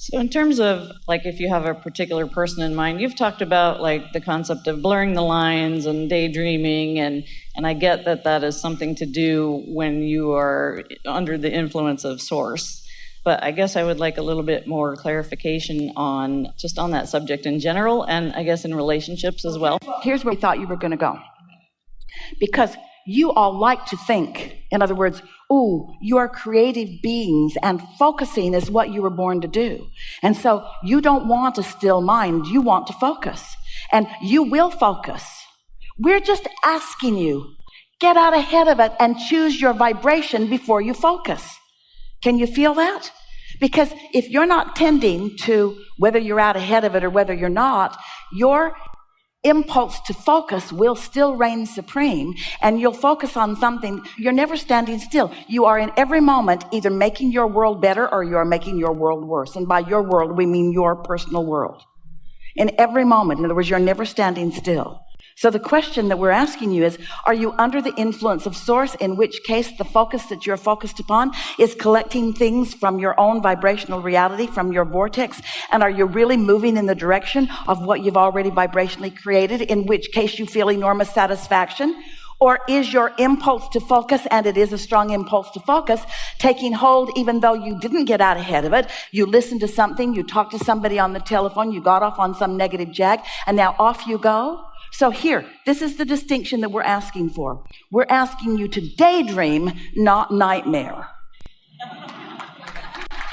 So in terms of, like, if you have a particular person in mind, you've talked about, like, the concept of blurring the lines and daydreaming, and I get that that is something to do when you are under the influence of source. But I guess I would like a little bit more clarification on that subject in general, and I guess in relationships as well. Here's where we thought you were going to go. Because you all like to think. In other words, ooh, you are creative beings, and focusing is what you were born to do. And so you don't want a still mind. You want to focus. And you will focus. We're just asking you, get out ahead of it and choose your vibration before you focus. Can you feel that? Because if you're not tending to whether you're out ahead of it or whether you're not, your impulse to focus will still reign supreme, and you'll focus on something. You're never standing still. You are in every moment either making your world better or you're making your world worse. And by your world, we mean your personal world. In every moment, in other words, you're never standing still. So the question that we're asking you is, are you under the influence of source, in which case the focus that you're focused upon is collecting things from your own vibrational reality, from your vortex? And are you really moving in the direction of what you've already vibrationally created, in which case you feel enormous satisfaction? Or is your impulse to focus, and it is a strong impulse to focus, taking hold even though you didn't get out ahead of it? You listened to something, you talked to somebody on the telephone, you got off on some negative jag, and now off you go? So here, this is the distinction that we're asking for. We're asking you to daydream, not nightmare.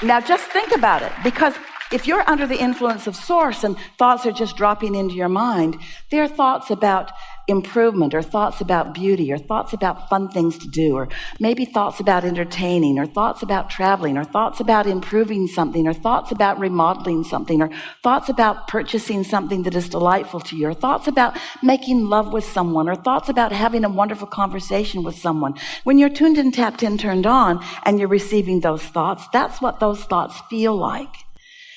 Now just think about it, because if you're under the influence of source and thoughts are just dropping into your mind, they're thoughts about improvement, or thoughts about beauty, or thoughts about fun things to do, or maybe thoughts about entertaining, or thoughts about traveling, or thoughts about improving something, or thoughts about remodeling something, or thoughts about purchasing something that is delightful to you, or thoughts about making love with someone, or thoughts about having a wonderful conversation with someone. When you're tuned in, tapped in, turned on, and you're receiving those thoughts, that's what those thoughts feel like.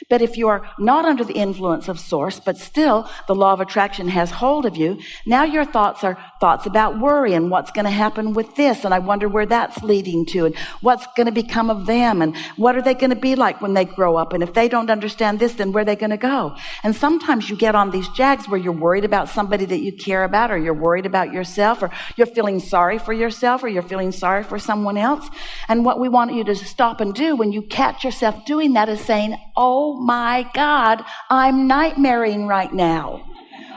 But if you are not under the influence of source, but still the law of attraction has hold of you, now your thoughts are thoughts about worry and what's going to happen with this, and I wonder where that's leading to, and what's going to become of them, and what are they going to be like when they grow up, and if they don't understand this, then where are they going to go? And sometimes you get on these jags where you're worried about somebody that you care about, or you're worried about yourself, or you're feeling sorry for yourself, or you're feeling sorry for someone else. And what we want you to stop and do when you catch yourself doing that is saying, oh my God, I'm nightmaring right now.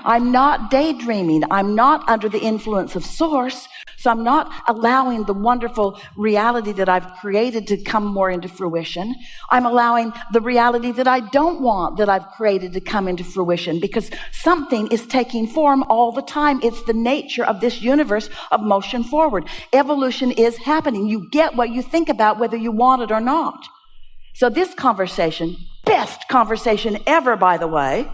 I'm not daydreaming. I'm not under the influence of source. So I'm not allowing the wonderful reality that I've created to come more into fruition. I'm allowing the reality that I don't want that I've created to come into fruition, because something is taking form all the time. It's the nature of this universe of motion forward. Evolution is happening. You get what you think about, whether you want it or not. So this conversation, best conversation ever, by the way,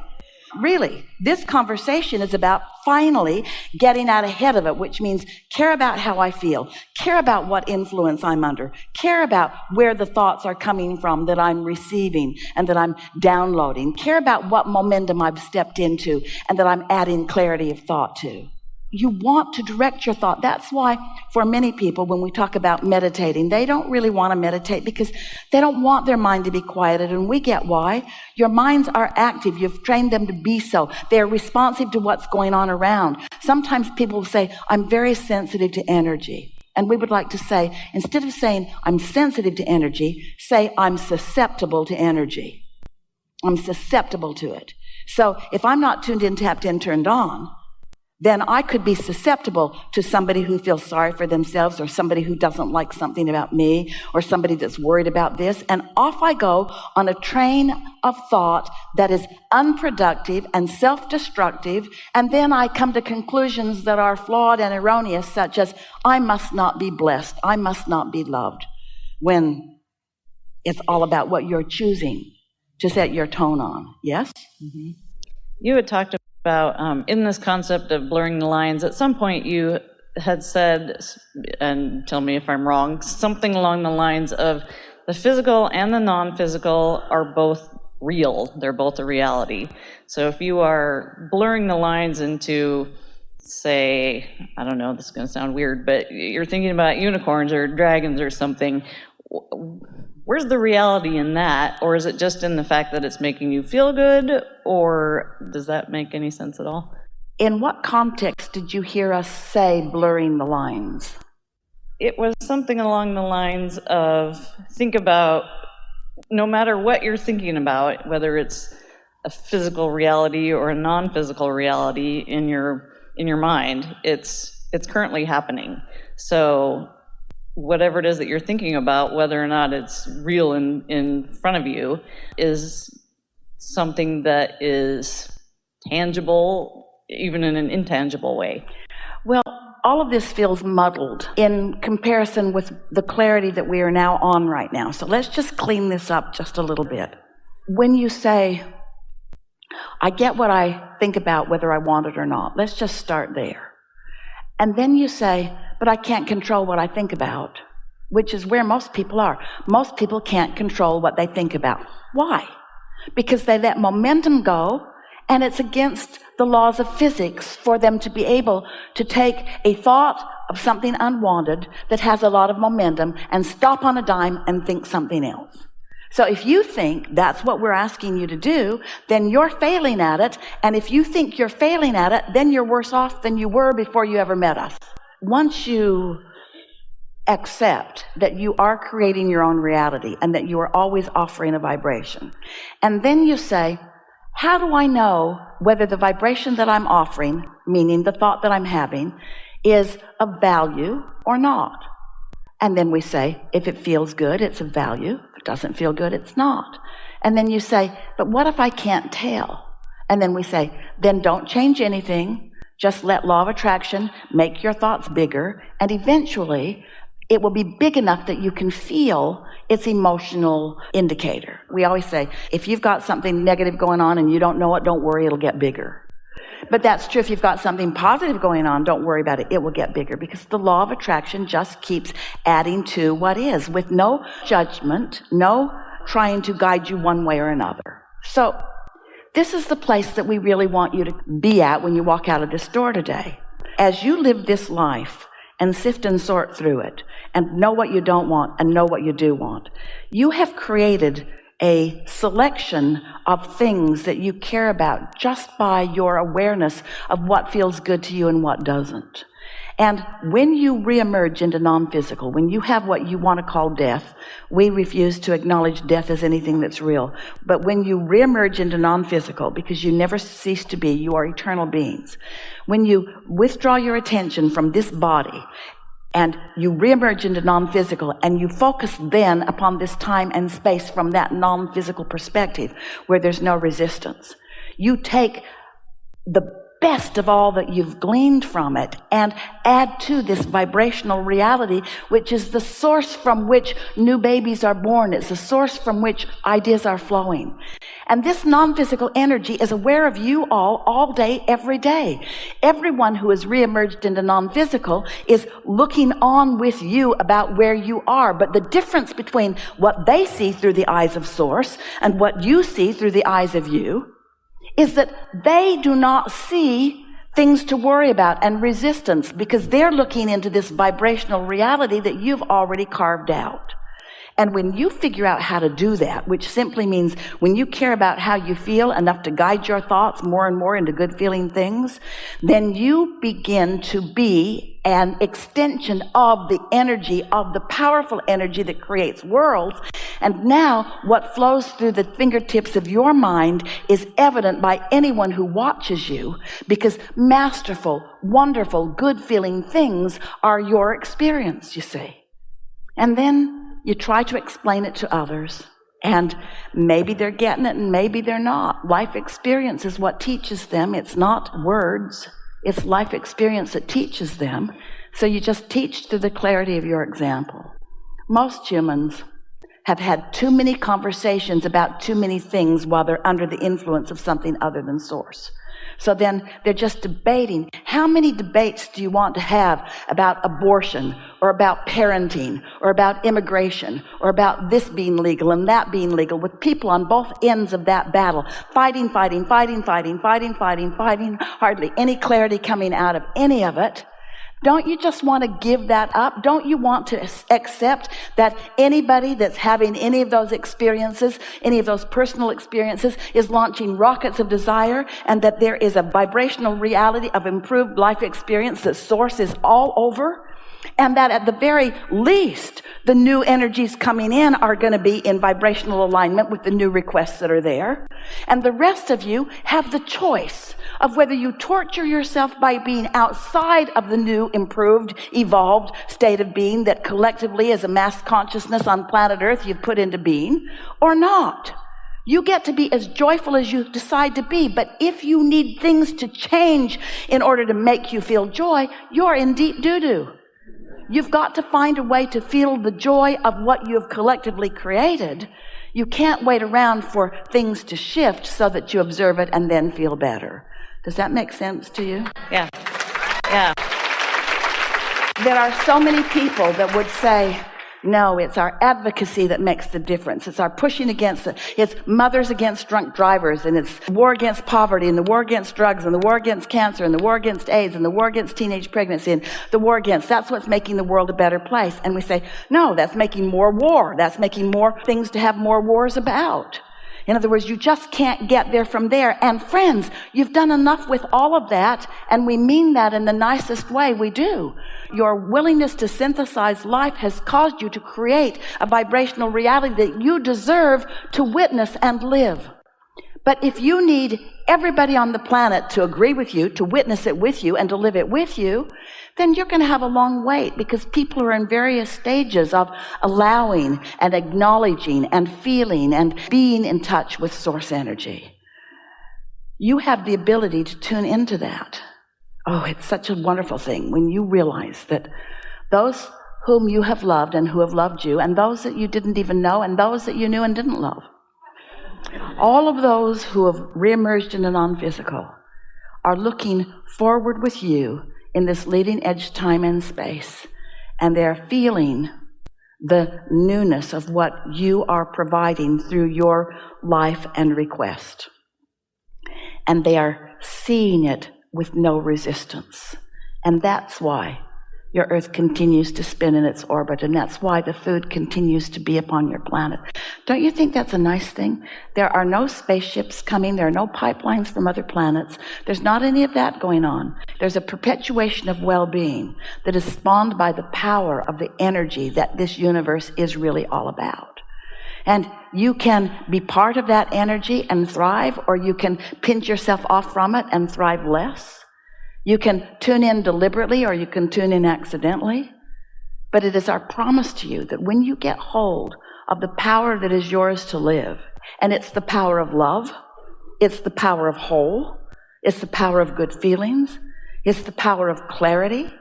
really, this conversation is about finally getting out ahead of it, which means care about how I feel, care about what influence I'm under, care about where the thoughts are coming from that I'm receiving and that I'm downloading, care about what momentum I've stepped into and that I'm adding clarity of thought to. You want to direct your thought. That's why for many people, when we talk about meditating, they don't really want to meditate because they don't want their mind to be quieted. And we get why. Your minds are active. You've trained them to be so. They're responsive to what's going on around. Sometimes people will say, I'm very sensitive to energy. And we would like to say, instead of saying I'm sensitive to energy, say I'm susceptible to energy. I'm susceptible to it. So if I'm not tuned in, tapped in, turned on, then I could be susceptible to somebody who feels sorry for themselves, or somebody who doesn't like something about me, or somebody that's worried about this. And off I go on a train of thought that is unproductive and self-destructive. And then I come to conclusions that are flawed and erroneous, such as, I must not be blessed. I must not be loved. When it's all about what you're choosing to set your tone on. Yes? Mm-hmm. You had talked about, in this concept of blurring the lines, at some point you had said, and tell me if I'm wrong, something along the lines of the physical and the non-physical are both real. They're both a reality. So if you are blurring the lines into, say, I don't know, this is going to sound weird, but you're thinking about unicorns or dragons or something, Where's the reality in that? Or is it just in the fact that it's making you feel good? Or does that make any sense at all? In what context did you hear us say blurring the lines? It was something along the lines of, think about, no matter what you're thinking about, whether it's a physical reality or a non-physical reality in your mind, it's currently happening. So whatever it is that you're thinking about, whether or not it's real in front of you, is something that is tangible, even in an intangible way. Well, all of this feels muddled in comparison with the clarity that we are now on right now. So let's just clean this up just a little bit. When you say, I get what I think about whether I want it or not, let's just start there. And then you say, but I can't control what I think about, which is where most people are. Most people can't control what they think about. Why? Because they let momentum go, and it's against the laws of physics for them to be able to take a thought of something unwanted that has a lot of momentum and stop on a dime and think something else. So if you think that's what we're asking you to do, then you're failing at it. And if you think you're failing at it, then you're worse off than you were before you ever met us. Once you accept that you are creating your own reality and that you are always offering a vibration, and then you say, how do I know whether the vibration that I'm offering, meaning the thought that I'm having, is of value or not? And then we say, if it feels good, it's of value. If it doesn't feel good, it's not. And then you say, but what if I can't tell? And then we say, then don't change anything. Just let law of attraction make your thoughts bigger. And eventually, it will be big enough that you can feel its emotional indicator. We always say, if you've got something negative going on and you don't know it, don't worry, it'll get bigger. But that's true if you've got something positive going on, don't worry about it, it will get bigger, because the law of attraction just keeps adding to what is, with no judgment, no trying to guide you one way or another. So this is the place that we really want you to be at when you walk out of this door today. As you live this life and sift and sort through it and know what you don't want and know what you do want, you have created a selection of things that you care about just by your awareness of what feels good to you and what doesn't. And when you reemerge into non-physical, when you have what you want to call death, we refuse to acknowledge death as anything that's real. But when you reemerge into non-physical, because you never cease to be, you are eternal beings. When you withdraw your attention from this body and you reemerge into non-physical, and you focus then upon this time and space from that non-physical perspective where there's no resistance, you take the best of all that you've gleaned from it and add to this vibrational reality, which is the source from which new babies are born. It's the source from which ideas are flowing. And this non-physical energy is aware of you all day, every day. Everyone who is reemerged into non-physical is looking on with you about where you are. But the difference between what they see through the eyes of Source and what you see through the eyes of you is that they do not see things to worry about and resistance, because they're looking into this vibrational reality that you've already carved out. And when you figure out how to do that, which simply means when you care about how you feel enough to guide your thoughts more and more into good feeling things, then you begin to be an extension of the energy, of the powerful energy that creates worlds. And now what flows through the fingertips of your mind is evident by anyone who watches you, because masterful, wonderful, good feeling things are your experience, you see. And then you try to explain it to others, and maybe they're getting it and maybe they're not. Life experience is what teaches them. It's not words. It's life experience that teaches them. So you just teach through the clarity of your example. Most humans have had too many conversations about too many things while they're under the influence of something other than Source. So then they're just debating. How many debates do you want to have about abortion, or about parenting, or about immigration, or about this being legal and that being legal, with people on both ends of that battle, fighting, hardly any clarity coming out of any of it? Don't you just want to give that up? Don't you want to accept that anybody that's having any of those experiences, any of those personal experiences, is launching rockets of desire, and that there is a vibrational reality of improved life experience that source is all over? And that at the very least, the new energies coming in are going to be in vibrational alignment with the new requests that are there. And the rest of you have the choice of whether you torture yourself by being outside of the new, improved, evolved state of being that collectively as a mass consciousness on planet Earth you've put into being, or not. You get to be as joyful as you decide to be, but if you need things to change in order to make you feel joy, you're in deep doo-doo. You've got to find a way to feel the joy of what you have collectively created. You can't wait around for things to shift so that you observe it and then feel better. Does that make sense to you? Yeah. Yeah. There are so many people that would say, no, it's our advocacy that makes the difference. It's our pushing against it. It's mothers against drunk drivers, and it's war against poverty, and the war against drugs, and the war against cancer, and the war against AIDS, and the war against teenage pregnancy, and the war against, that's what's making the world a better place. And we say, no, that's making more war. That's making more things to have more wars about. In other words, you just can't get there from there. And friends, you've done enough with all of that, and we mean that in the nicest way we do. Your willingness to synthesize life has caused you to create a vibrational reality that you deserve to witness and live. But if you need everybody on the planet to agree with you, to witness it with you, and to live it with you, then you're going to have a long wait, because people are in various stages of allowing and acknowledging and feeling and being in touch with source energy. You have the ability to tune into that. Oh, it's such a wonderful thing when you realize that those whom you have loved and who have loved you, and those that you didn't even know, and those that you knew and didn't love, all of those who have reemerged in the non-physical are looking forward with you in this leading edge time and space, and they're feeling the newness of what you are providing through your life and request. And they are seeing it with no resistance. And that's why your Earth continues to spin in its orbit, and that's why the food continues to be upon your planet. Don't you think that's a nice thing? There are no spaceships coming. There are no pipelines from other planets. There's not any of that going on. There's a perpetuation of well-being that is spawned by the power of the energy that this universe is really all about. And you can be part of that energy and thrive, or you can pinch yourself off from it and thrive less. You can tune in deliberately, or you can tune in accidentally. But it is our promise to you that when you get hold of the power that is yours to live, and it's the power of love, it's the power of whole, it's the power of good feelings, it's the power of clarity,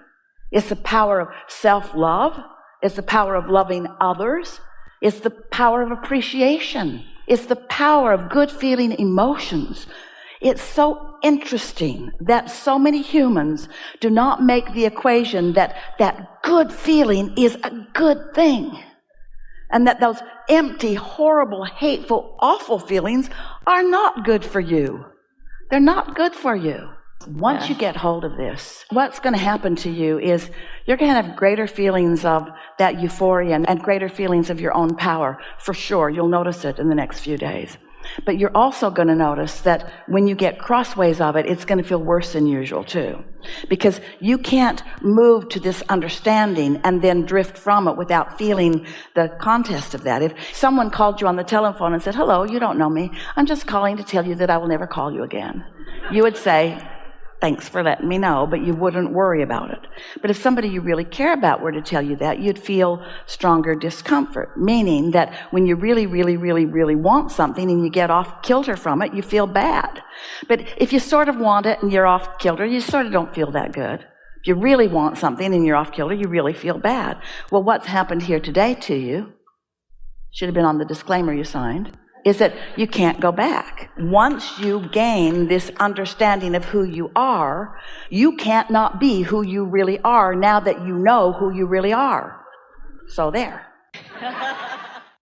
it's the power of self-love, it's the power of loving others, it's the power of appreciation, it's the power of good feeling emotions. It's so interesting that so many humans do not make the equation that good feeling is a good thing, and that those empty, horrible, hateful, awful feelings are not good for you. They're not good for you. Once you get hold of this, what's going to happen to you is you're going to have greater feelings of that euphoria and greater feelings of your own power. For sure, you'll notice it in the next few days. But you're also going to notice that when you get crossways of it, it's going to feel worse than usual too. Because you can't move to this understanding and then drift from it without feeling the contest of that. If someone called you on the telephone and said, hello, you don't know me, I'm just calling to tell you that I will never call you again, you would say, thanks for letting me know, but you wouldn't worry about it. But if somebody you really care about were to tell you that, you'd feel stronger discomfort, meaning that when you really, really, really, really want something and you get off kilter from it, you feel bad. But if you sort of want it and you're off kilter, you sort of don't feel that good. If you really want something and you're off kilter, you really feel bad. Well, what's happened here today to you, should have been on the disclaimer you signed, is that you can't go back. Once you gain this understanding of who you are, you can't not be who you really are now that you know who you really are. So there.